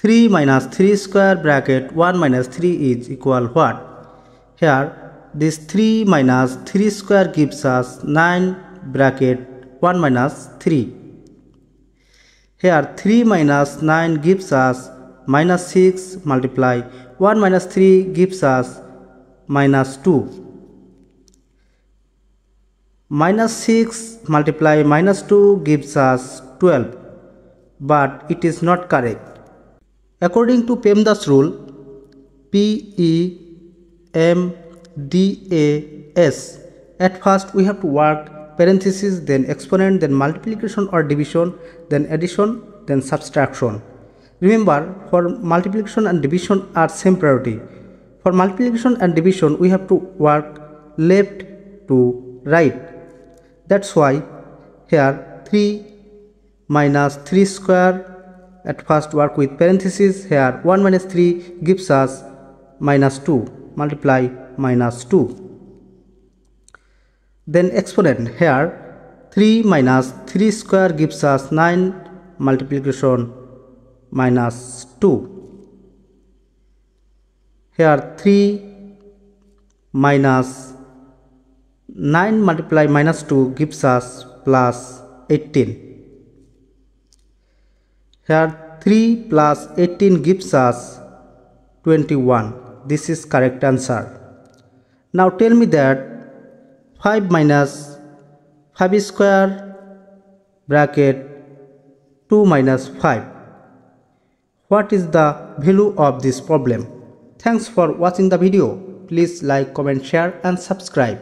3 minus 3 square bracket 1 minus 3 is equal what? Here this 3 minus 3 square gives us 9 bracket 1 minus 3. Here 3 minus 9 gives us minus 6 multiply 1 minus 3 gives us minus 2. Minus 6 multiply minus 2 gives us 12, but it is not correct. According to PEMDAS rule, PEMDAS, at first we have to work parenthesis, then exponent, then multiplication or division, then addition, then subtraction. Remember, for multiplication and division are same priority. For multiplication and division, we have to work left to right. That's why here 3 minus 3 square, at first work with parenthesis. Here 1 minus 3 gives us minus 2, multiply minus 2. Then exponent, here 3 minus 3 square gives us 9, multiplication minus 2. Here 3 minus 9 multiply minus 2 gives us plus 18. Here 3 plus 18 gives us 21. This is correct answer. Now tell me that 5 minus 5 square bracket 2 minus 5. What is the value of this problem? Thanks for watching the video. Please like, comment, share and subscribe.